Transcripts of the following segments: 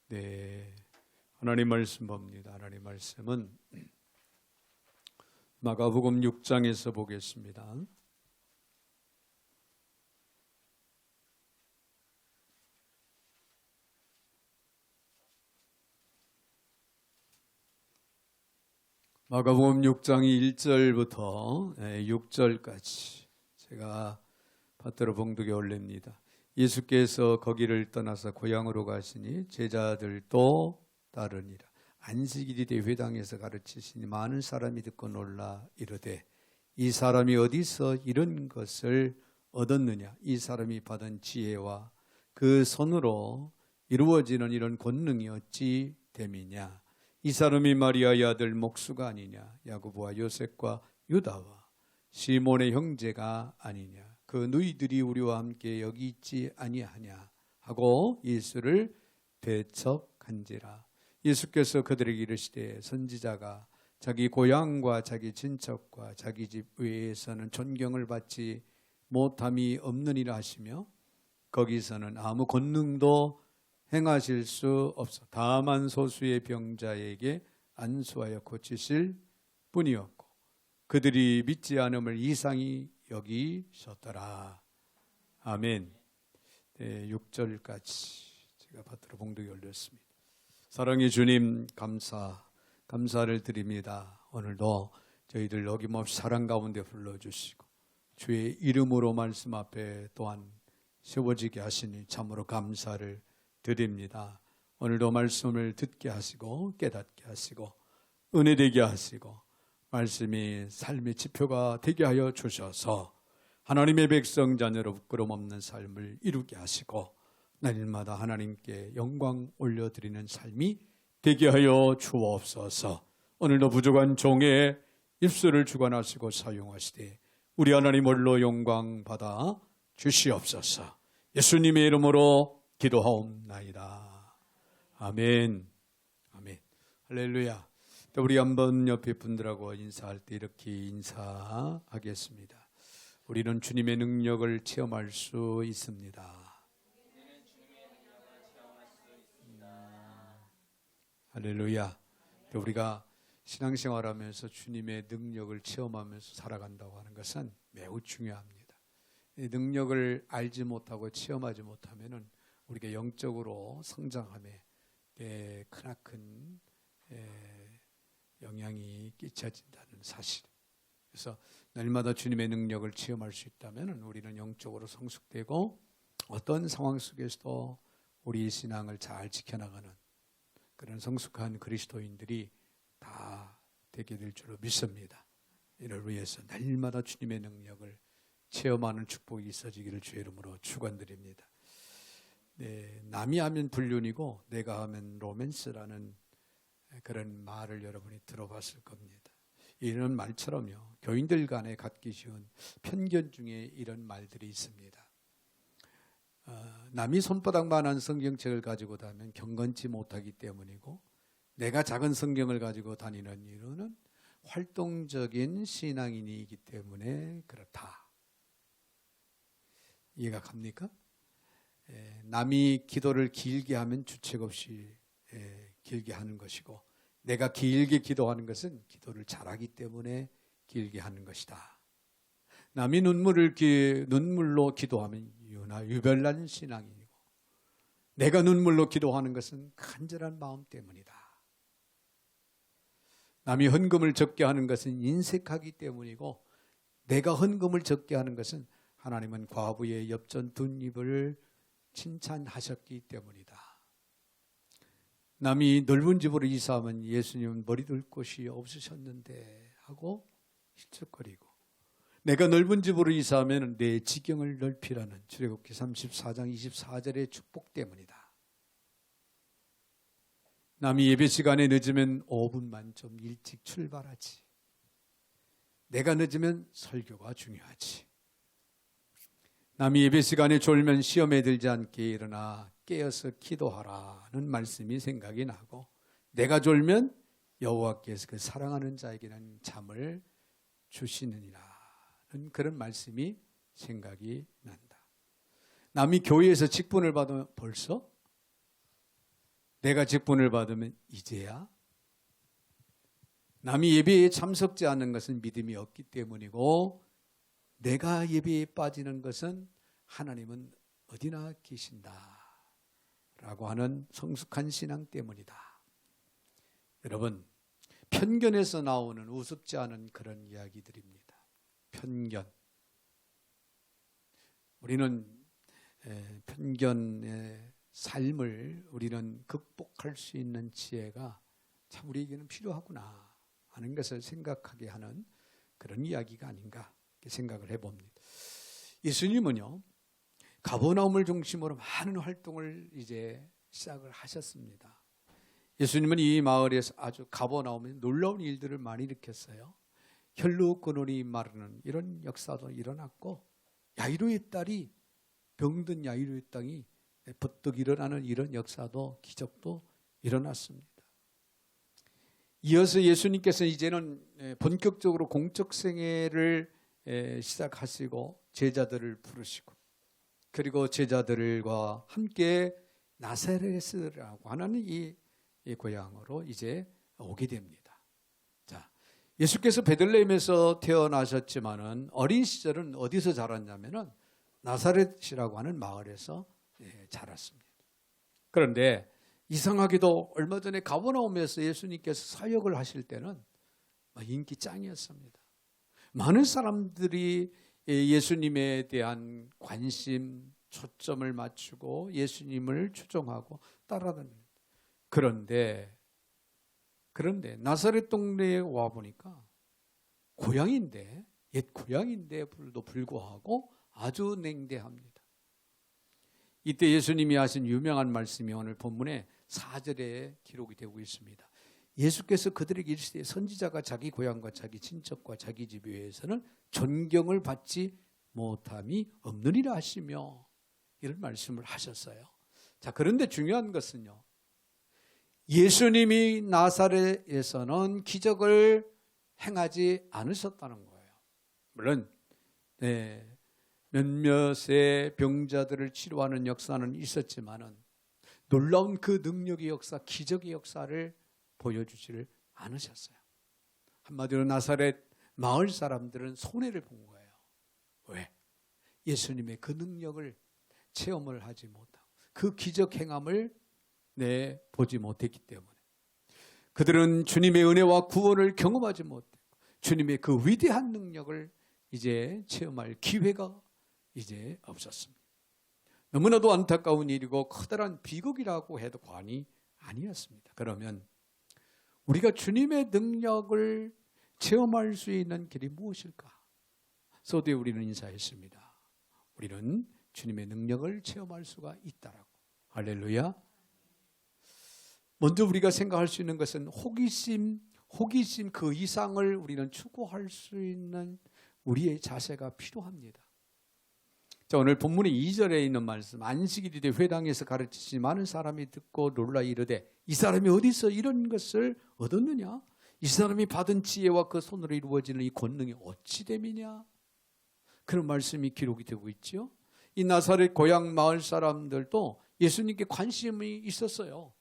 네, 하나님 말씀 봅니다. 하나님 말씀은 마가복음 6장에서 보겠습니다. 마가복음 6장이 1절부터 6절까지 제가 밭으로 봉독에 올립니다. 예수께서 거기를 떠나서 고향으로 가시니 제자들도 따르니라. 안식일이 되 회당에서 가르치시니 많은 사람이 듣고 놀라 이르되 이 사람이 어디서 이런 것을 얻었느냐. 이 사람이 받은 지혜와 그 손으로 이루어지는 이런 권능이 어찌 됨이냐. 이 사람이 마리아의 아들 목수가 아니냐. 야고보와 요셉과 유다와 시몬의 형제가 아니냐. 그 너희들이 우리와 함께 여기 있지 아니하냐 하고 예수를 배척한지라. 예수께서 그들에게 이르시되 선지자가 자기 고향과 자기 친척과 자기 집 외에서는 존경을 받지 못함이 없느니라 하시며 거기서는 아무 권능도 행하실 수 없어 다만 소수의 병자에게 안수하여 고치실 뿐이었고 그들이 믿지 않음을 이상히 여기셨더라. 아멘. 네, 6절까지 제가 밭으로 봉독에 올렸습니다. 사랑의 주님 감사를 드립니다. 오늘도 저희들 어김없이 사랑 가운데 불러주시고 주의 이름으로 말씀 앞에 또한 세워지게 하시니 참으로 감사를 드립니다. 오늘도 말씀을 듣게 하시고 깨닫게 하시고 은혜되게 하시고 말씀이 삶의 지표가 되게 하여 주셔서 하나님의 백성 자녀로 부끄럼 없는 삶을 이루게 하시고 날마다 하나님께 영광 올려드리는 삶이 되게 하여 주옵소서. 오늘도 부족한 종의 입술을 주관하시고 사용하시되 우리 하나님 홀로 영광 받아 주시옵소서. 예수님의 이름으로 기도하옵나이다. 아멘. 아멘. 할렐루야. 우리 한번 옆에 분들하고 인사할 때 이렇게 인사하겠습니다. 우리는 주님의 능력을 체험할 수 있습니다. 할렐루야. 우리가 신앙생활하면서 주님의 능력을 체험하면서 살아간다고 하는 것은 매우 중요합니다. 이 능력을 알지 못하고 체험하지 못하면은 우리가 영적으로 성장함에 크나큰 영향이 끼쳐진다는 사실. 그래서 날마다 주님의 능력을 체험할 수 있다면 우리는 영적으로 성숙되고 어떤 상황 속에서도 우리 신앙을 잘 지켜나가는 그런 성숙한 그리스도인들이 다 되게 될 줄로 믿습니다. 이를 위해서 날마다 주님의 능력을 체험하는 축복이 있어지기를 주의 이름으로 축원드립니다. 네, 남이 하면 불륜이고 내가 하면 로맨스라는 그런 말을 여러분이 들어봤을 겁니다. 이런 말처럼요, 교인들 간에 갖기 쉬운 편견 중에 이런 말들이 있습니다. 남이 손바닥만한 성경책을 가지고 다니면 경건치 못하기 때문이고 내가 작은 성경을 가지고 다니는 이유는 활동적인 신앙인이기 때문에 그렇다. 이해가 갑니까? 남이 기도를 길게 하면 주책 없이 길게 하는 것이고 내가 길게 기도하는 것은 기도를 잘하기 때문에 길게 하는 것이다. 남이 눈물로 기도하면 유별난 신앙인이고 내가 눈물로 기도하는 것은 간절한 마음 때문이다. 남이 헌금을 적게 하는 것은 인색하기 때문이고 내가 헌금을 적게 하는 것은 하나님은 과부의 엽전 둔입을 칭찬하셨기 때문이다. 남이 넓은 집으로 이사하면 예수님은 머리 둘 곳이 없으셨는데 하고 힐쩍거리고 내가 넓은 집으로 이사하면 내 지경을 넓히라는 출애굽기 34장 24절의 축복 때문이다. 남이 예배 시간에 늦으면 5분만 좀 일찍 출발하지. 내가 늦으면 설교가 중요하지. 남이 예배 시간에 졸면 시험에 들지 않게 일어나 깨어서 기도하라는 말씀이 생각이 나고 내가 졸면 여호와께서 그 사랑하는 자에게는 잠을 주시느니라는 그런 말씀이 생각이 난다. 남이 교회에서 직분을 받으면 벌써 내가 직분을 받으면 이제야? 남이 예배에 참석지 않는 것은 믿음이 없기 때문이고 내가 예배에 빠지는 것은 하나님은 어디나 계신다 라고 하는 성숙한 신앙 때문이다. 여러분, 편견에서 나오는 우습지 않은 그런 이야기들입니다. 편견. 우리는 편견의 삶을 우리는 극복할 수 있는 지혜가 참 우리에게는 필요하구나 하는 것을 생각하게 하는 그런 이야기가 아닌가 생각을 해봅니다. 예수님은요, 가버나움을 중심으로 많은 활동을 이제 시작을 하셨습니다. 예수님은 이 마을에서 아주 가버나움에 놀라운 일들을 많이 일으켰어요. 혈루 근원이 마르는 이런 역사도 일어났고, 야이로의 딸이 병든 야이로의 땅이 버뜩 일어나는 이런 역사도 기적도 일어났습니다. 이어서 예수님께서 이제는 본격적으로 공적 생애를 시작하시고 제자들을 부르시고, 그리고 제자들과 함께 나사렛이라고 하는 이 고향으로 이제 오게 됩니다. 자, 예수께서 베들레헴에서 태어나셨지만은 어린 시절은 어디서 자랐냐면은 나사렛이라고 하는 마을에서 자랐습니다. 그런데 이상하게도 얼마 전에 가버나움에서 예수님께서 사역을 하실 때는 인기 짱이었습니다. 많은 사람들이 예수님에 대한 관심, 초점을 맞추고 예수님을 추종하고 따라다닙니다. 그런데 나사렛 동네에 와 보니까 고향인데, 옛 고향인데도 불구하고 아주 냉대합니다. 이때 예수님이 하신 유명한 말씀이 오늘 본문에 4절에 기록이 되고 있습니다. 예수께서 그들에게 이르시되 선지자가 자기 고향과 자기 친척과 자기 집 외에서는 존경을 받지 못함이 없느니라 하시며 이런 말씀을 하셨어요. 자, 그런데 중요한 것은요, 예수님이 나사렛에서는 기적을 행하지 않으셨다는 거예요. 물론 몇몇의 병자들을 치료하는 역사는 있었지만은 놀라운 그 능력의 역사, 기적의 역사를 보여주지를 않으셨어요. 한마디로 나사렛 마을 사람들은 손해를 본 거예요. 왜? 예수님의 그 능력을 체험을 하지 못하고 그 기적 행함을 보지 못했기 때문에 그들은 주님의 은혜와 구원을 경험하지 못했고 주님의 그 위대한 능력을 이제 체험할 기회가 이제 없었습니다. 너무나도 안타까운 일이고 커다란 비극이라고 해도 과언이 아니었습니다. 그러면 우리가 주님의 능력을 체험할 수 있는 길이 무엇일까? 서두에 우리는 인사했습니다. 우리는 주님의 능력을 체험할 수가 있다라고. 할렐루야. 먼저 우리가 생각할 수 있는 것은 호기심 그 이상을 우리는 추구할 수 있는 우리의 자세가 필요합니다. 자, 오늘 본문의 2절에 있는 말씀, 안식일이 되 회당에서 가르치시 많은 사람이 듣고 놀라 이르되 이 사람이 어디서 이런 것을 얻었느냐? 이 사람이 받은 지혜와 그 손으로 이루어지는 이 권능이 어찌 됨이냐? 그런 말씀이 기록이 되고 있죠. 이 나사렛 고향 마을 사람들도 예수님께 관심이 있었어요.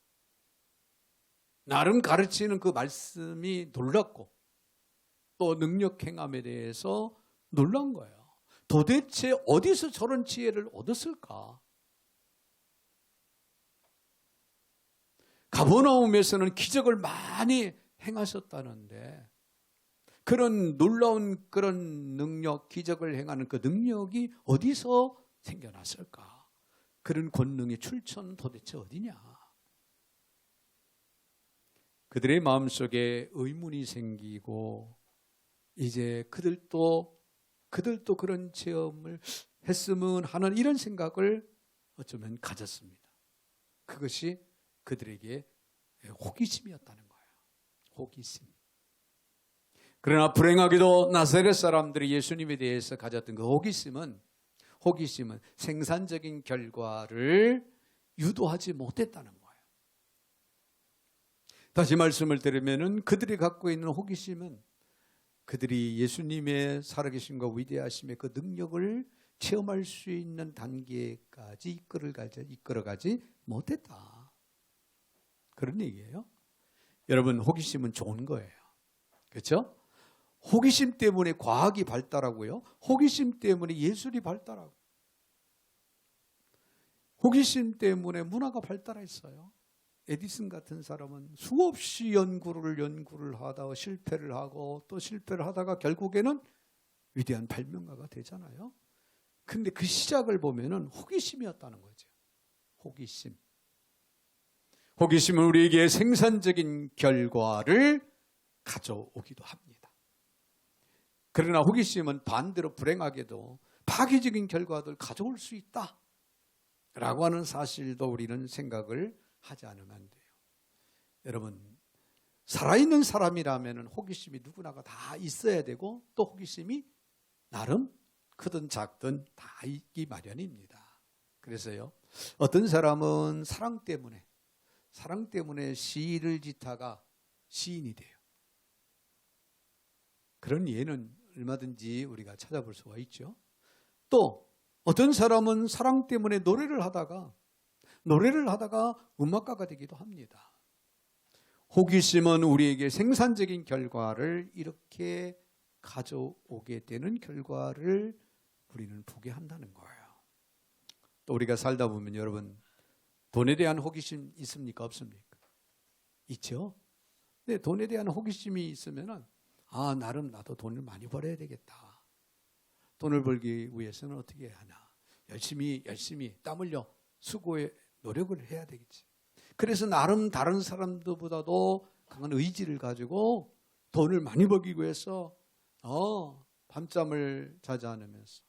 나름 가르치는 그 말씀이 놀랐고 또 능력 행함에 대해서 놀란 거예요. 도대체 어디서 저런 지혜를 얻었을까? 가버나움에서는 기적을 많이 행하셨다는데 그런 놀라운 그런 능력, 기적을 행하는 그 능력이 어디서 생겨났을까? 그런 권능의 출처는 도대체 어디냐? 그들의 마음속에 의문이 생기고 이제 그들도 그런 체험을 했으면 하는 이런 생각을 어쩌면 가졌습니다. 그것이 그들에게 호기심이었다는 거예요. 호기심. 그러나 불행하게도 나사렛 사람들이 예수님에 대해서 가졌던 그 호기심은 생산적인 결과를 유도하지 못했다는 거예요. 다시 말씀을 드리면은 그들이 갖고 있는 호기심은 그들이 예수님의 살아계심과 위대하심의 그 능력을 체험할 수 있는 단계까지 이끌어가지 못했다. 그런 얘기예요. 여러분, 호기심은 좋은 거예요. 그렇죠? 호기심 때문에 과학이 발달하고요. 호기심 때문에 예술이 발달하고, 호기심 때문에 문화가 발달했어요. 에디슨 같은 사람은 수없이 연구를 하다가 실패를 하고 또 실패를 하다가 결국에는 위대한 발명가가 되잖아요. 근데 그 시작을 보면은 호기심이었다는 거죠. 호기심. 호기심은 우리에게 생산적인 결과를 가져오기도 합니다. 그러나 호기심은 반대로 불행하게도 파괴적인 결과를 가져올 수 있다 라고 하는 사실도 우리는 생각을 하지 않으면 안 돼요. 여러분, 살아있는 사람이라면 호기심이 누구나가 다 있어야 되고 또 호기심이 나름 크든 작든 다 있기 마련입니다. 그래서요, 어떤 사람은 사랑 때문에 시를 짓다가 시인이 돼요. 그런 예는 얼마든지 우리가 찾아볼 수가 있죠. 또 어떤 사람은 사랑 때문에 노래를 하다가 음악가가 되기도 합니다. 호기심은 우리에게 생산적인 결과를 이렇게 가져오게 되는 결과를 우리는 보게 한다는 거예요. 또 우리가 살다 보면 여러분, 돈에 대한 호기심 있습니까? 없습니까? 있죠? 근데 돈에 대한 호기심이 있으면은 나름 나도 돈을 많이 벌어야 되겠다. 돈을 벌기 위해서는 어떻게 해야 하나? 열심히 땀 흘려 수고에 노력을 해야 되겠지. 그래서 나름 다른 사람들보다도 강한 의지를 가지고 돈을 많이 벌기 위해서 밤잠을 자지 않으면서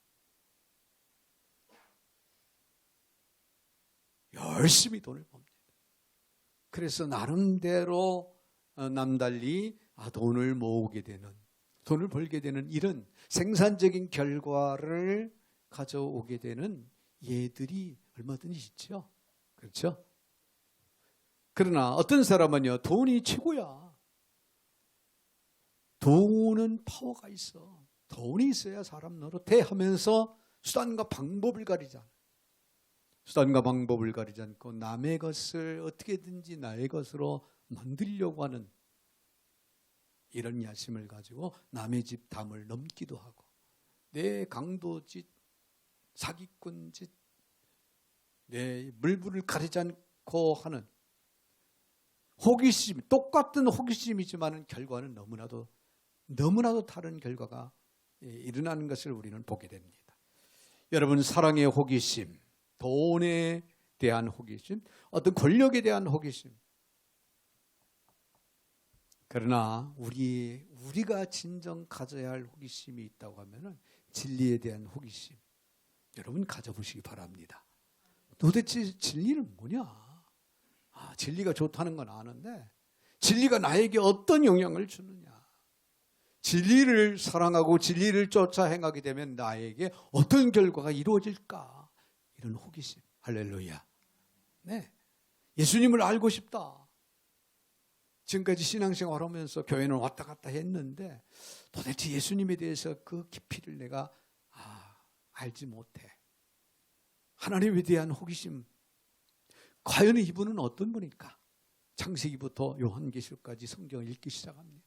열심히 돈을 법니다. 그래서 나름대로 남달리 돈을 모으게 되는, 돈을 벌게 되는 이런 생산적인 결과를 가져오게 되는 예들이 얼마든지 있죠. 그렇죠? 그러나 어떤 사람은요, 돈이 최고야. 돈은 파워가 있어. 돈이 있어야 사람 노릇해 하면서 수단과 방법을 가리지 않아요. 수단과 방법을 가리지 않고 남의 것을 어떻게든지 나의 것으로 만들려고 하는 이런 야심을 가지고 남의 집 담을 넘기도 하고, 내 강도짓, 사기꾼짓, 내 물불을 가리지 않고 하는 호기심, 똑같은 호기심이지만 결과는 너무나도 다른 결과가 일어나는 것을 우리는 보게 됩니다. 여러분, 사랑의 호기심, 돈에 대한 호기심, 어떤 권력에 대한 호기심. 그러나 우리가 진정 가져야 할 호기심이 있다고 하면은 진리에 대한 호기심. 여러분 가져보시기 바랍니다. 도대체 진리는 뭐냐? 진리가 좋다는 건 아는데 진리가 나에게 어떤 영향을 주느냐? 진리를 사랑하고 진리를 쫓아 행하게 되면 나에게 어떤 결과가 이루어질까? 이런 호기심. 할렐루야. 네. 예수님을 알고 싶다. 지금까지 신앙생활 하면서 교회는 왔다 갔다 했는데 도대체 예수님에 대해서 그 깊이를 내가 알지 못해. 하나님에 대한 호기심. 과연 이분은 어떤 분일까? 창세기부터 요한계시록까지 성경을 읽기 시작합니다.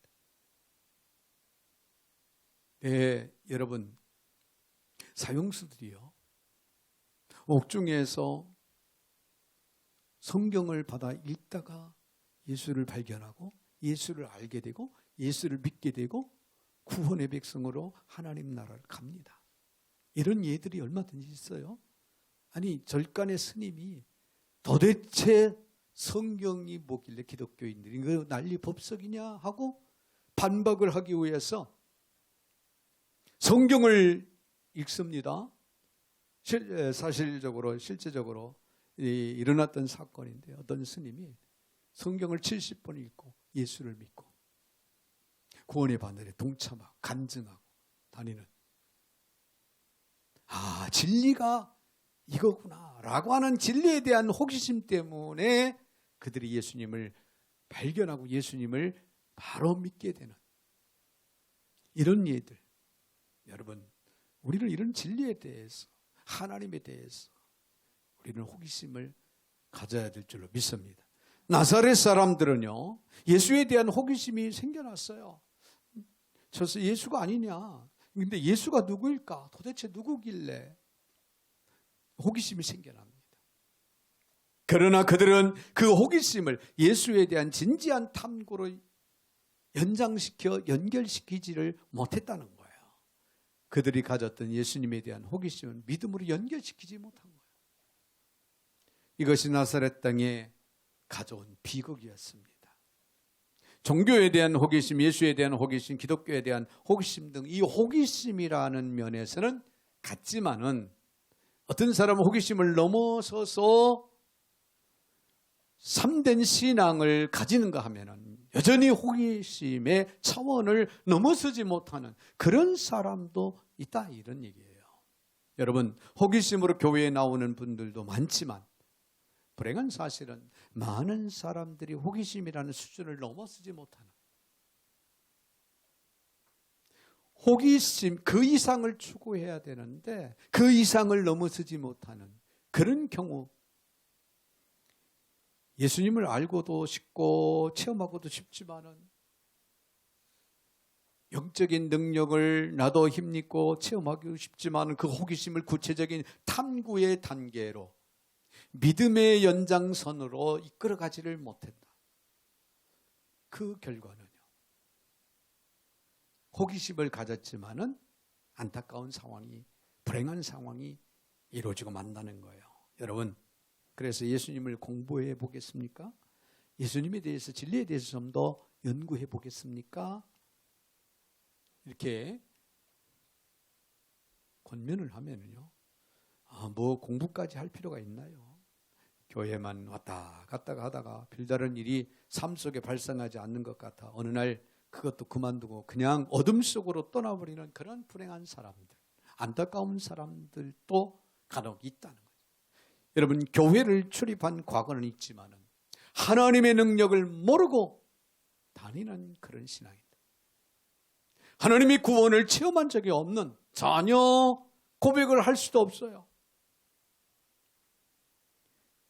네, 여러분, 사형수들이요, 옥중에서 성경을 받아 읽다가 예수를 발견하고 예수를 알게 되고 예수를 믿게 되고 구원의 백성으로 하나님 나라를 갑니다. 이런 예들이 얼마든지 있어요. 아니, 절간의 스님이 도대체 성경이 뭐길래 기독교인들이 이거 난리 법석이냐 하고 반박을 하기 위해서 성경을 읽습니다. 실제적으로 일어났던 사건인데 어떤 스님이 성경을 70번 읽고 예수를 믿고 구원의 바늘에 동참하고 간증하고 다니는, 진리가 이거구나 라고 하는 진리에 대한 호기심 때문에 그들이 예수님을 발견하고 예수님을 바로 믿게 되는 이런 예들. 여러분, 우리는 이런 진리에 대해서, 하나님에 대해서 우리는 호기심을 가져야 될 줄로 믿습니다. 나사렛 사람들은요, 예수에 대한 호기심이 생겨났어요. 저 예수가 아니냐. 근데 예수가 누구일까? 도대체 누구길래? 호기심이 생겨납니다. 그러나 그들은 그 호기심을 예수에 대한 진지한 탐구로 연결시키지를 못했다는 거예요. 그들이 가졌던 예수님에 대한 호기심은 믿음으로 연결시키지 못한 거예요. 이것이 나사렛 땅에 가져온 비극이었습니다. 종교에 대한 호기심, 예수에 대한 호기심, 기독교에 대한 호기심 등 이 호기심이라는 면에서는 같지만은 어떤 사람은 호기심을 넘어서서 참된 신앙을 가지는가 하면은 여전히 호기심의 차원을 넘어서지 못하는 그런 사람도 있다, 이런 얘기예요. 여러분, 호기심으로 교회에 나오는 분들도 많지만 불행한 사실은 많은 사람들이 호기심이라는 수준을 넘어서지 못하는, 호기심 그 이상을 추구해야 되는데 그 이상을 넘어서지 못하는 그런 경우, 예수님을 알고도 싶고 체험하고도 싶지만은 영적인 능력을 나도 힘입고 체험하기도 싶지만 그 호기심을 구체적인 탐구의 단계로 믿음의 연장선으로 이끌어가지를 못했다. 그 결과는요, 호기심을 가졌지만은 안타까운 상황이, 불행한 상황이 이루어지고 만다는 거예요. 여러분, 그래서 예수님을 공부해 보겠습니까? 예수님에 대해서, 진리에 대해서 좀 더 연구해 보겠습니까? 이렇게 권면을 하면은요, 뭐 공부까지 할 필요가 있나요? 교회만 왔다 갔다 하다가 별다른 일이 삶 속에 발생하지 않는 것 같아 어느 날 그것도 그만두고 그냥 어둠 속으로 떠나버리는 그런 불행한 사람들, 안타까운 사람들도 간혹 있다는 거예요. 여러분, 교회를 출입한 과거는 있지만은 하나님의 능력을 모르고 다니는 그런 신앙입니다. 하나님의 구원을 체험한 적이 없는, 전혀 고백을 할 수도 없어요.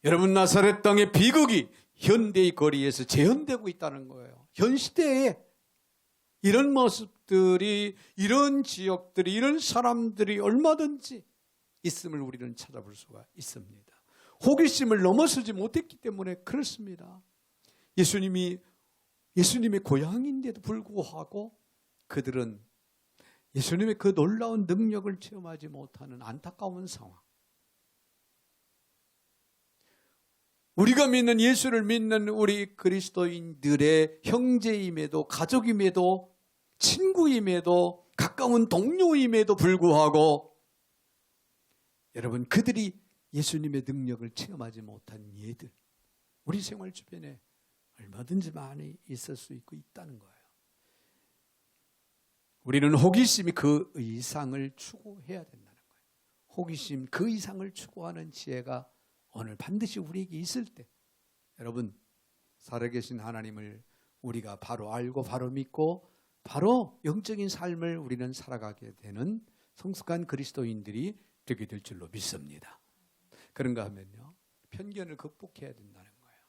여러분, 나사렛 땅의 비극이 현대의 거리에서 재현되고 있다는 거예요. 현 시대에 이런 모습들이, 이런 지역들이, 이런 사람들이 얼마든지 있음을 우리는 찾아볼 수가 있습니다. 호기심을 넘어서지 못했기 때문에 그렇습니다. 예수님의 고향인데도 불구하고 그들은 예수님의 그 놀라운 능력을 체험하지 못하는 안타까운 상황. 우리가 믿는, 예수를 믿는 우리 그리스도인들의 형제임에도, 가족임에도, 친구임에도, 가까운 동료임에도 불구하고 여러분, 그들이 예수님의 능력을 체험하지 못한 예들, 우리 생활 주변에 얼마든지 많이 있을 수 있고 있다는 거예요. 우리는 호기심이 그 이상을 추구해야 된다는 거예요. 호기심 그 이상을 추구하는 지혜가 오늘 반드시 우리에게 있을 때, 여러분, 살아계신 하나님을 우리가 바로 알고 바로 믿고 바로 영적인 삶을 우리는 살아가게 되는 성숙한 그리스도인들이 되게 될 줄로 믿습니다. 그런가 하면요, 편견을 극복해야 된다는 거예요.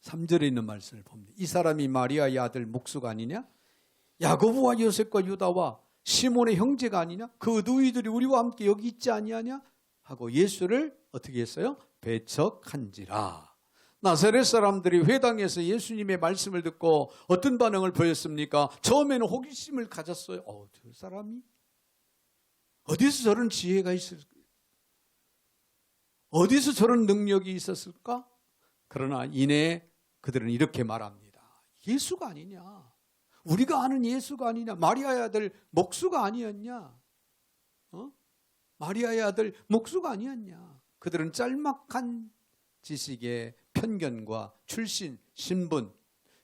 3절에 있는 말씀을 봅니다. 이 사람이 마리아의 아들 목수가 아니냐? 야고보와 요셉과 유다와 시몬의 형제가 아니냐? 그 누이들이 우리와 함께 여기 있지 아니하냐? 하고 예수를 어떻게 했어요? 배척한지라. 나사렛 사람들이 회당에서 예수님의 말씀을 듣고 어떤 반응을 보였습니까? 처음에는 호기심을 가졌어요. 저 사람이 어디서 저런 지혜가 있을까? 어디서 저런 능력이 있었을까? 그러나 이내 그들은 이렇게 말합니다. 예수가 아니냐? 우리가 아는 예수가 아니냐? 마리아의 아들 목수가 아니었냐? 마리아의 아들 목수가 아니었냐? 그들은 짤막한 지식의 편견과 출신, 신분,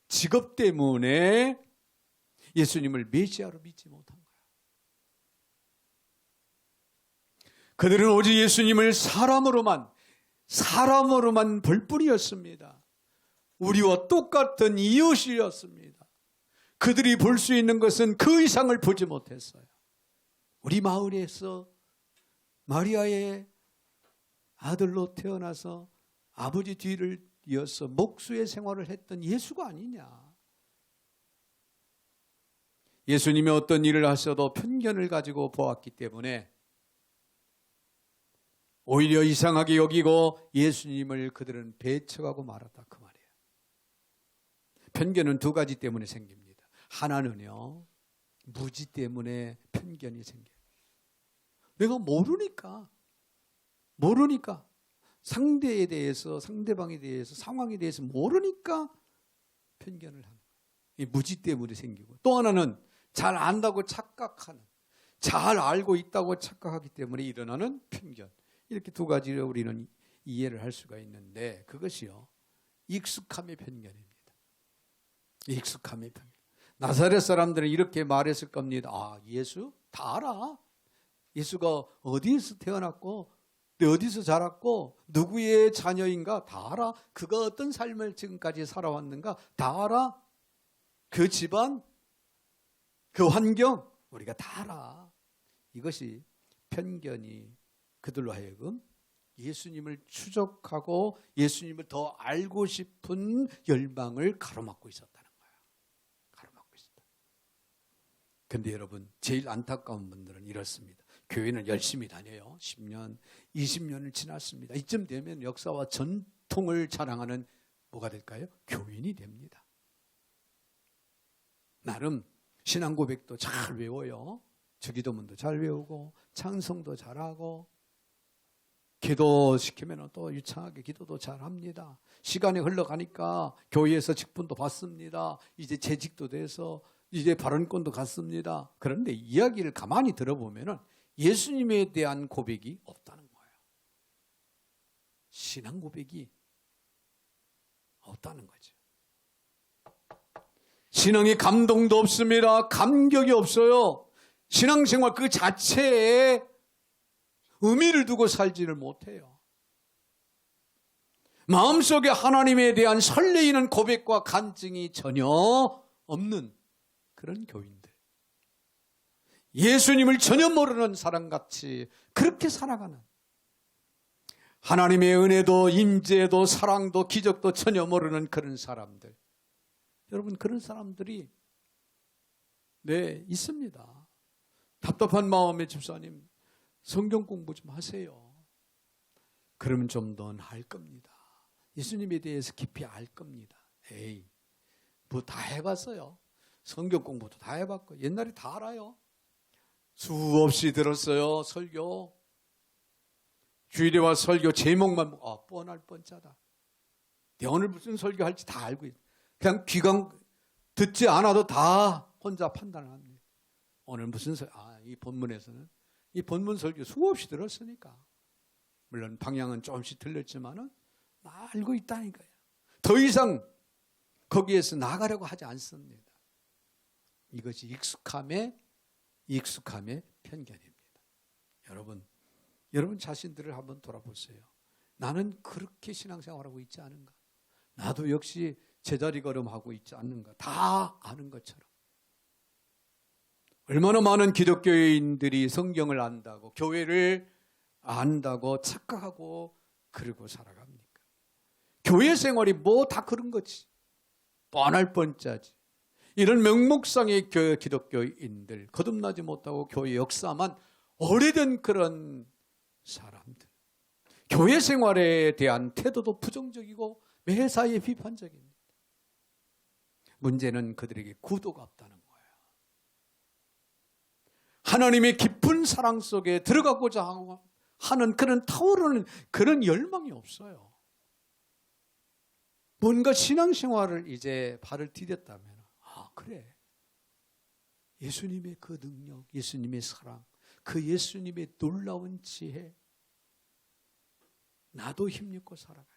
직업 때문에 예수님을 메시아로 믿지 못한 거야. 그들은 오직 예수님을 사람으로만 볼 뿐이었습니다. 우리와 똑같은 이웃이었습니다. 그들이 볼 수 있는 것은 그 이상을 보지 못했어요. 우리 마을에서 마리아의 아들로 태어나서 아버지 뒤를 이어서 목수의 생활을 했던 예수가 아니냐. 예수님이 어떤 일을 하셔도 편견을 가지고 보았기 때문에 오히려 이상하게 여기고 예수님을 그들은 배척하고 말았다, 그 말이에요. 편견은 두 가지 때문에 생깁니다. 하나는요, 무지 때문에 편견이 생겨요. 내가 모르니까 상대에 대해서, 상대방에 대해서, 상황에 대해서 모르니까 편견을 하는 거예요. 이 무지 때문에 생기고, 또 하나는 잘 안다고 착각하는, 잘 알고 있다고 착각하기 때문에 일어나는 편견. 이렇게 두 가지를 우리는 이해를 할 수가 있는데, 그것이요, 익숙함의 편견입니다. 익숙함의 편견. 나사렛 사람들은 이렇게 말했을 겁니다. 아, 예수 다 알아. 예수가 어디에서 태어났고 어디서 자랐고 누구의 자녀인가 다 알아. 그가 어떤 삶을 지금까지 살아왔는가 다 알아. 그 집안, 그 환경 우리가 다 알아. 이것이 편견이 그들로 하여금 예수님을 추적하고 예수님을 더 알고 싶은 열망을 가로막고 있었다는 거예요. 가로막고 있었다. 그런데 여러분, 제일 안타까운 분들은 이렇습니다. 교회는 열심히 다녀요. 10년, 20년을 지났습니다. 이쯤 되면 역사와 전통을 자랑하는 뭐가 될까요? 교인이 됩니다. 나름 신앙 고백도 잘 외워요. 주기도문도 잘 외우고 찬송도 잘하고 기도시키면 또 유창하게 기도도 잘합니다. 시간이 흘러가니까 교회에서 직분도 받습니다. 이제 재직도 돼서 이제 발언권도 갖습니다. 그런데 이야기를 가만히 들어보면 예수님에 대한 고백이 없다는 거예요. 신앙 고백이 없다는 거죠. 신앙의 감동도 없습니다. 감격이 없어요. 신앙생활 그 자체에 의미를 두고 살지를 못해요. 마음속에 하나님에 대한 설레이는 고백과 간증이 전혀 없는 그런 교인들. 예수님을 전혀 모르는 사람같이 그렇게 살아가는, 하나님의 은혜도 임재도 사랑도 기적도 전혀 모르는 그런 사람들. 여러분, 그런 사람들이 있습니다. 답답한 마음에 집사님 성경 공부 좀 하세요. 그러면 좀 더 알 겁니다. 예수님에 대해서 깊이 알 겁니다. 에이, 뭐 다 해봤어요. 성경 공부도 다 해봤고 옛날에 다 알아요. 수없이 들었어요. 설교. 주일에와 설교 제목만 뻔할 뻔짜다. 내가 오늘 무슨 설교할지 다 알고 있어요. 그냥 귀감 듣지 않아도 다 혼자 판단을 합니다. 오늘 무슨 이 본문에서는 이 본문 설교 수없이 들었으니까, 물론 방향은 조금씩 틀렸지만은 알고 있다니까요. 더 이상 거기에서 나가려고 하지 않습니다. 이것이 익숙함의 편견입니다. 여러분 자신들을 한번 돌아보세요. 나는 그렇게 신앙생활하고 있지 않은가? 나도 역시 제자리 걸음하고 있지 않는가? 다 아는 것처럼. 얼마나 많은 기독교인들이 성경을 안다고, 교회를 안다고 착각하고 그러고 살아갑니까? 교회 생활이 뭐 다 그런 거지. 뻔할 뻔짜지. 이런 명목상의 기독교인들, 거듭나지 못하고 교회 역사만 오래된 그런 사람들. 교회 생활에 대한 태도도 부정적이고 매사에 비판적입니다. 문제는 그들에게 구도가 없다는 거예요. 하나님의 깊은 사랑 속에 들어가고자 하는 그런 타오르는 그런 열망이 없어요. 뭔가 신앙생활을 이제 발을 디뎠다면, 그래, 예수님의 그 능력, 예수님의 사랑, 그 예수님의 놀라운 지혜, 나도 힘입고 살아가야 돼.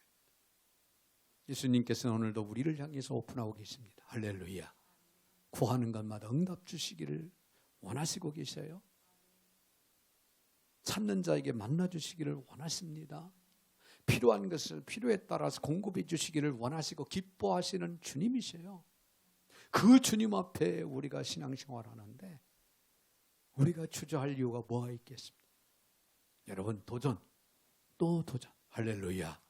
예수님께서는 오늘도 우리를 향해서 오픈하고 계십니다. 할렐루야. 구하는 것마다 응답 주시기를 원하시고 계셔요. 찾는 자에게 만나 주시기를 원하십니다. 필요한 것을 필요에 따라서 공급해 주시기를 원하시고 기뻐하시는 주님이셔요. 그 주님 앞에 우리가 신앙생활하는데 우리가 주저할 이유가 뭐가 있겠습니까? 여러분, 도전, 또 도전. 할렐루야.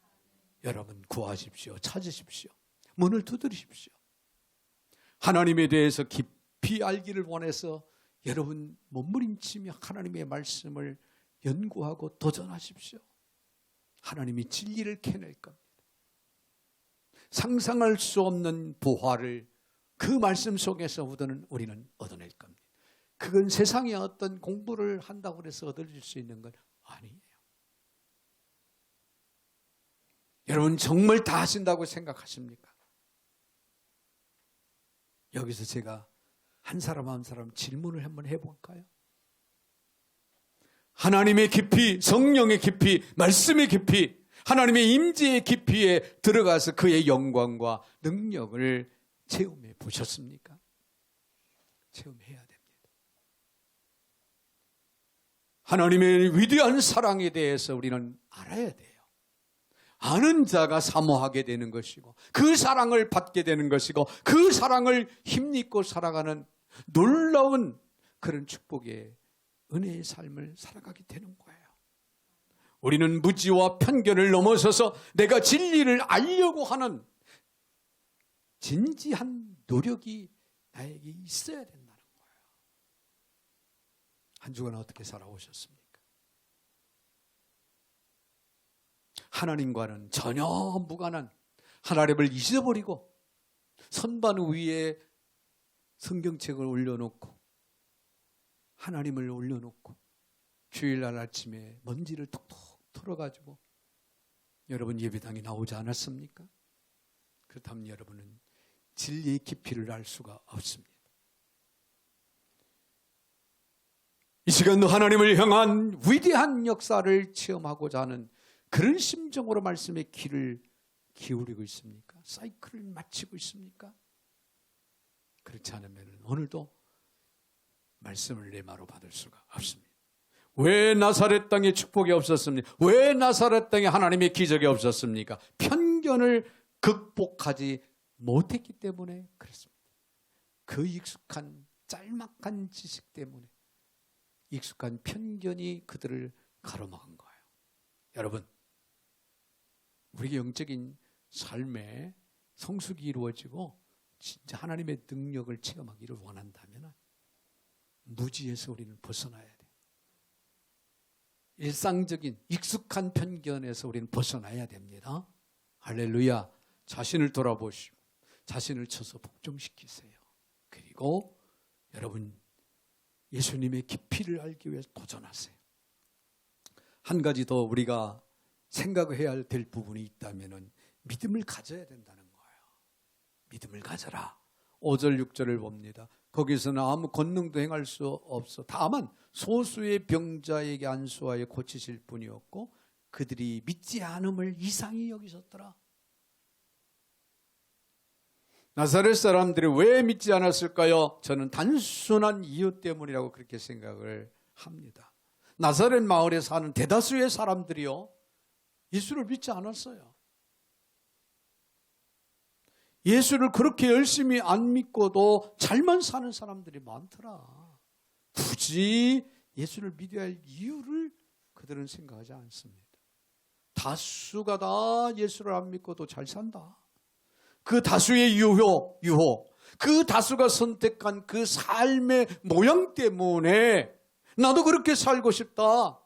여러분 구하십시오. 찾으십시오. 문을 두드리십시오. 하나님에 대해서 깊이 알기를 원해서 여러분 몸부림치며 하나님의 말씀을 연구하고 도전하십시오. 하나님이 진리를 캐낼 겁니다. 상상할 수 없는 부활을 그 말씀 속에서 우리는 얻어낼 겁니다. 그건 세상에 어떤 공부를 한다고 해서 얻어질 수 있는 건 아니에요. 여러분 정말 다 하신다고 생각하십니까? 여기서 제가 한 사람 한 사람 질문을 한번 해볼까요? 하나님의 깊이, 성령의 깊이, 말씀의 깊이, 하나님의 임재의 깊이에 들어가서 그의 영광과 능력을 체험해 보셨습니까? 체험해야 됩니다. 하나님의 위대한 사랑에 대해서 우리는 알아야 돼요. 아는 자가 사모하게 되는 것이고 그 사랑을 받게 되는 것이고 그 사랑을 힘입고 살아가는 놀라운 그런 축복의 은혜의 삶을 살아가게 되는 거예요. 우리는 무지와 편견을 넘어서서 내가 진리를 알려고 하는 진지한 노력이 나에게 있어야 된다는 거예요. 한 주간 어떻게 살아오셨습니까? 하나님과는 전혀 무관한 하나님을 잊어버리고 선반 위에 성경책을 올려놓고 하나님을 올려놓고 주일날 아침에 먼지를 톡톡 털어가지고 여러분 예배당에 나오지 않았습니까? 그렇다면 여러분은 진리의 깊이를 알 수가 없습니다. 이 시간도 하나님을 향한 위대한 역사를 체험하고자 하는 그런 심정으로 말씀의 귀를 기울이고 있습니까? 사이클을 마치고 있습니까? 그렇지 않으면 오늘도 말씀을 레마로 받을 수가 없습니다. 왜 나사렛 땅에 축복이 없었습니까? 왜 나사렛 땅에 하나님의 기적이 없었습니까? 편견을 극복하지 못했기 때문에 그렇습니다. 그 익숙한 짤막한 지식 때문에 익숙한 편견이 그들을 가로막은 거예요. 여러분, 우리의 영적인 삶에 성숙이 이루어지고 진짜 하나님의 능력을 체험하기를 원한다면 무지에서 우리는 벗어나야 돼요. 일상적인 익숙한 편견에서 우리는 벗어나야 됩니다. 할렐루야. 자신을 돌아보시고 자신을 쳐서 복종시키세요. 그리고 여러분 예수님의 깊이를 알기 위해서 도전하세요. 한 가지 더 우리가 생각해야 될 부분이 있다면 믿음을 가져야 된다는 거예요. 믿음을 가져라. 5절 6절을 봅니다. 거기서는 아무 권능도 행할 수 없어 다만 소수의 병자에게 안수하여 고치실 뿐이었고 그들이 믿지 않음을 이상히 여기셨더라. 나사렛 사람들이 왜 믿지 않았을까요? 저는 단순한 이유 때문이라고 그렇게 생각을 합니다. 나사렛 마을에 사는 대다수의 사람들이요 예수를 믿지 않았어요. 예수를 그렇게 열심히 안 믿고도 잘만 사는 사람들이 많더라. 굳이 예수를 믿어야 할 이유를 그들은 생각하지 않습니다. 다수가 다 예수를 안 믿고도 잘 산다. 그 다수의 유혹, 그 다수가 선택한 그 삶의 모양 때문에 나도 그렇게 살고 싶다.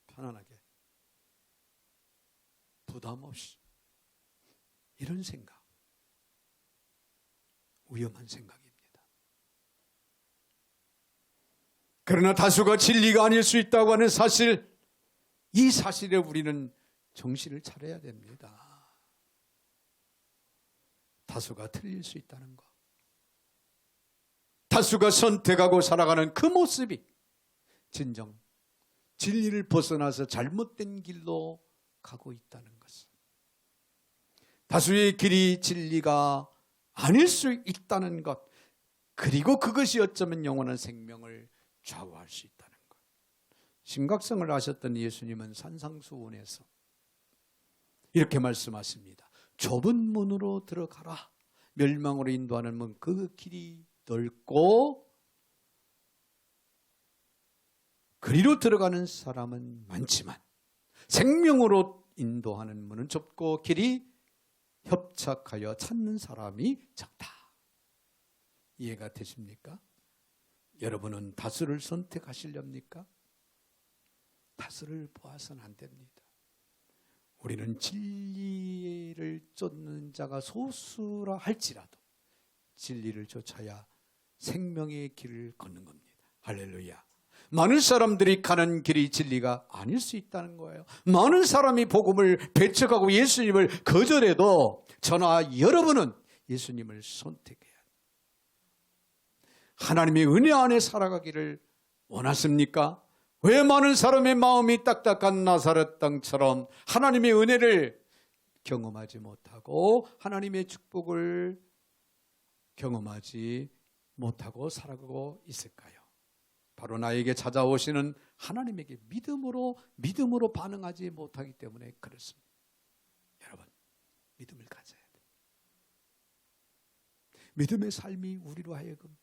편안하게, 부담 없이 이런 생각. 위험한 생각입니다. 그러나 다수가 진리가 아닐 수 있다고 하는 사실, 이 사실에 우리는 정신을 차려야 됩니다. 다수가 틀릴 수 있다는 것. 다수가 선택하고 살아가는 그 모습이 진정 진리를 벗어나서 잘못된 길로 가고 있다는 것을. 다수의 길이 진리가 아닐 수 있다는 것, 그리고 그것이 어쩌면 영원한 생명을 좌우할 수 있다는 것. 심각성을 아셨던 예수님은 산상수훈에서 이렇게 말씀하십니다. 좁은 문으로 들어가라. 멸망으로 인도하는 문, 그 길이 넓고 그리로 들어가는 사람은 많지만 생명으로 인도하는 문은 좁고 길이 협착하여 찾는 사람이 적다. 이해가 되십니까? 여러분은 다수를 선택하시렵니까? 다수를 보아서는 안 됩니다. 우리는 진리를 쫓는 자가 소수라 할지라도 진리를 쫓아야 생명의 길을 걷는 겁니다. 할렐루야. 많은 사람들이 가는 길이 진리가 아닐 수 있다는 거예요. 많은 사람이 복음을 배척하고 예수님을 거절해도 저나 여러분은 예수님을 선택해야 합니다. 하나님의 은혜 안에 살아가기를 원하십니까? 왜 많은 사람의 마음이 딱딱한 나사렛 땅처럼 하나님의 은혜를 경험하지 못하고 하나님의 축복을 경험하지 못하고 살아가고 있을까요? 바로 나에게 찾아오시는 하나님에게 믿음으로 반응하지 못하기 때문에 그렇습니다. 여러분, 믿음을 가져야 돼요. 믿음의 삶이 우리로 하여금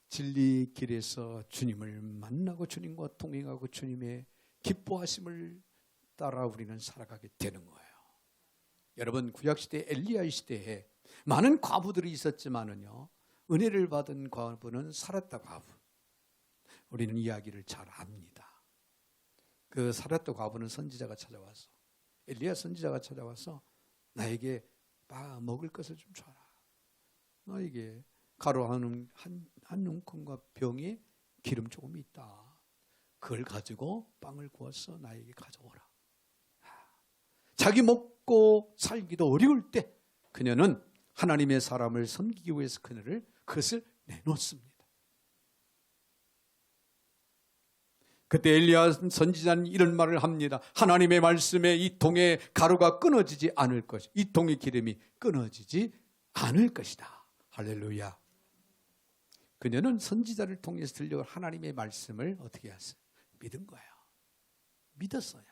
진리 길에서 주님을 만나고 주님과 동행하고 주님의 기뻐하심을 따라 우리는 살아가게 되는 거예요. 여러분, 구약시대 엘리야 시대에 많은 과부들이 있었지만은요, 은혜를 받은 과부는 사렙다 과부. 우리는 이야기를 잘 압니다. 그 사렙다 과부는 선지자가 찾아와서, 엘리야 선지자가 찾아와서 나에게 먹을 것을 좀 줘라. 너에게 가루 한 움큼과 병에 기름 조금 있다. 그걸 가지고 빵을 구워서 나에게 가져오라. 자기 먹고 살기도 어려울 때 그녀는 하나님의 사람을 섬기기 위해서 그것을 내놓습니다. 그때 엘리야 선지자는 이런 말을 합니다. 하나님의 말씀에 이 통의 가루가 끊어지지 않을 것이다. 이 통의 기름이 끊어지지 않을 것이다. 할렐루야. 그녀는 선지자를 통해서 들려온 하나님의 말씀을 어떻게 했어요? 믿은 거예요. 믿었어요.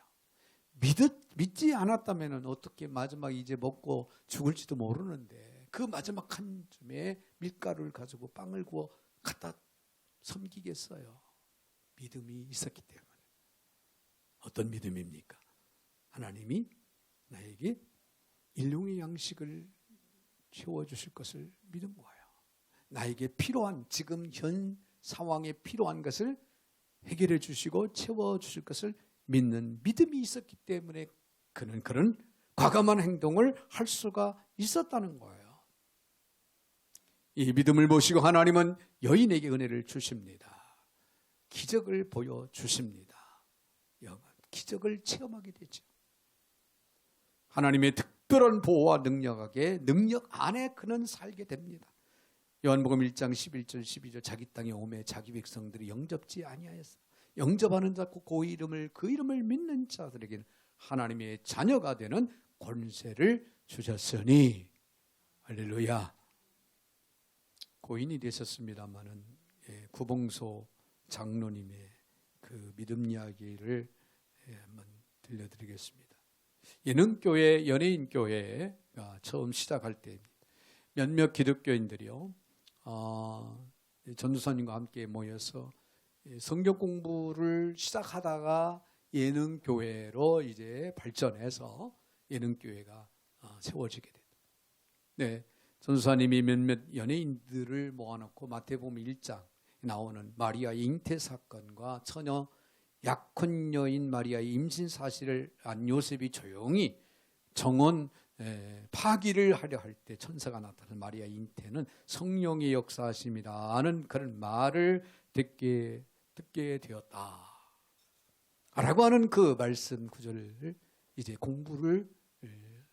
믿지 않았다면 어떻게 마지막에 이제 먹고 죽을지도 모르는데 그 마지막 한 줌에 밀가루를 가지고 빵을 구워 갖다 섬기겠어요. 믿음이 있었기 때문에. 어떤 믿음입니까? 하나님이 나에게 일용의 양식을 채워주실 것을 믿은 거예요. 나에게 필요한, 지금 현 상황에 필요한 것을 해결해 주시고 채워주실 것을 믿는 믿음이 있었기 때문에 그는 그런 과감한 행동을 할 수가 있었다는 거예요. 이 믿음을 보시고 하나님은 여인에게 은혜를 주십니다. 기적을 보여주십니다. 기적을 체험하게 되죠. 하나님의 특별한 보호와 능력 안에 그는 살게 됩니다. 요한복음 1장 11절 12절 자기 땅에 오매 자기 백성들이 영접지 아니하였어. 영접하는 자 그 이름을 믿는 자들에게는 하나님의 자녀가 되는 권세를 주셨으니 할렐루야. 고인이 되셨습니다마는 구봉소 장로님의 그 믿음 이야기를 한번 들려드리겠습니다. 예능교회 연예인교회가 처음 시작할 때입니다. 몇몇 기독교인들이요, 전도사님과 함께 모여서 성경 공부를 시작하다가 예능교회로 이제 발전해서 예능교회가 세워지게 됩니다. 네, 전도사님이 몇몇 연예인들을 모아놓고 마태복음 1장 나오는 마리아의 잉태 사건과 처녀 약혼 여인 마리아의 임신 사실을 안 요셉이 조용히 정원 파기를 하려 할 때 천사가 나타나서 마리아 잉태는 성령의 역사하심이라는 그런 말을 듣게 되었다 라고 하는 그 말씀 구절을 이제 공부를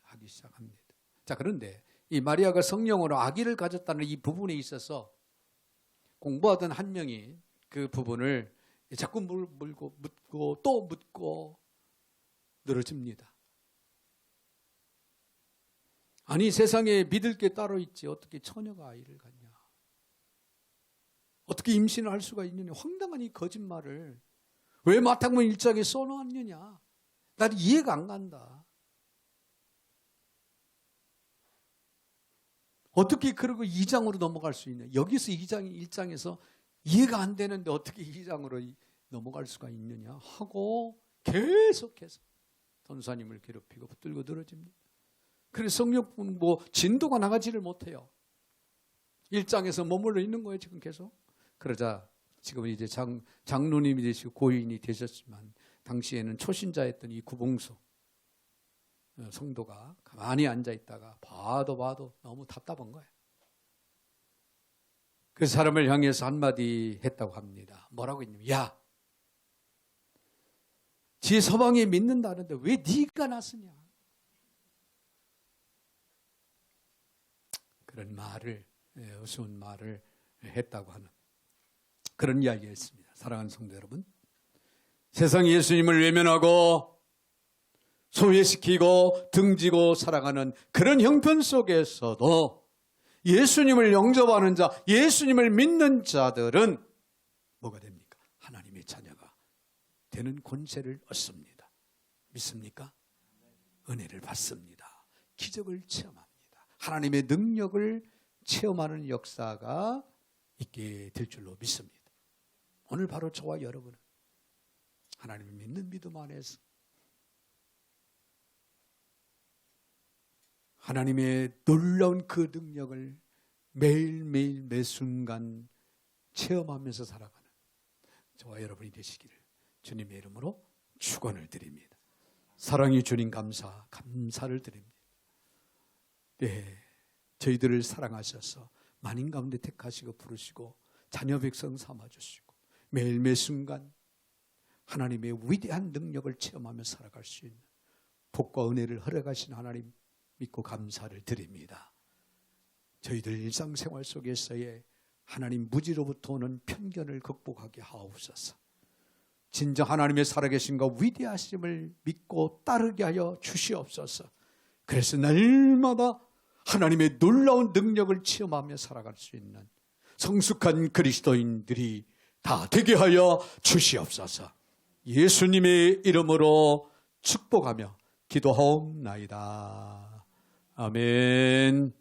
하기 시작합니다. 자, 그런데 이 마리아가 성령으로 아기를 가졌다는 이 부분에 있어서 공부하던 한 명이 그 부분을 자꾸 물고 묻고 또 묻고 늘어집니다. 아니, 세상에 믿을 게 따로 있지 어떻게 처녀가 아이를 갖냐, 어떻게 임신을 할 수가 있느냐, 황당한 이 거짓말을 왜 마태복음 1장에 써놓았느냐, 난 이해가 안 간다. 어떻게 그러고 2장으로 넘어갈 수 있냐. 여기서 1장에서 이해가 안 되는데 어떻게 2장으로 넘어갈 수가 있느냐 하고 계속해서 전사님을 괴롭히고 붙들고 늘어집니다. 그래서 성령뿐 진도가 나가지를 못해요. 일장에서 머물러 있는 거예요, 지금 계속. 그러자 지금 이제 장로님이 되시고 고인이 되셨지만 당시에는 초신자였던 이 구봉수 성도가 가만히 앉아 있다가 봐도 너무 답답한 거예요. 그 사람을 향해서 한마디 했다고 합니다. 뭐라고 했냐면, 야, 지 서방이 믿는다는데 왜 네가 나서냐? 그런 말을, 어수선 말을 했다고 하는 그런 이야기가 있습니다. 사랑하는 성도 여러분, 세상이 예수님을 외면하고 소외시키고 등지고 살아가는 그런 형편 속에서도 예수님을 영접하는 자, 예수님을 믿는 자들은 뭐가 됩니까? 하나님의 자녀가 되는 권세를 얻습니다. 믿습니까? 은혜를 받습니다. 기적을 체험합니다. 하나님의 능력을 체험하는 역사가 있게 될 줄로 믿습니다. 오늘 바로 저와 여러분은 하나님을 믿는 믿음 안에서 하나님의 놀라운 그 능력을 매일매일 매 순간 체험하면서 살아가는 저와 여러분이 되시기를 주님의 이름으로 축원을 드립니다. 사랑이 주님 감사를 드립니다. 네, 저희들을 사랑하셔서 만인 가운데 택하시고 부르시고 자녀 백성 삼아주시고 매일 매 순간 하나님의 위대한 능력을 체험하며 살아갈 수 있는 복과 은혜를 허락하신 하나님 믿고 감사를 드립니다. 저희들 일상생활 속에서의 하나님 무지로부터 오는 편견을 극복하게 하옵소서. 진정 하나님의 살아계심과 위대하심을 믿고 따르게 하여 주시옵소서. 그래서 날마다 하나님의 놀라운 능력을 체험하며 살아갈 수 있는 성숙한 그리스도인들이 다 되게 하여 주시옵소서. 예수님의 이름으로 축복하며 기도하옵나이다. 아멘.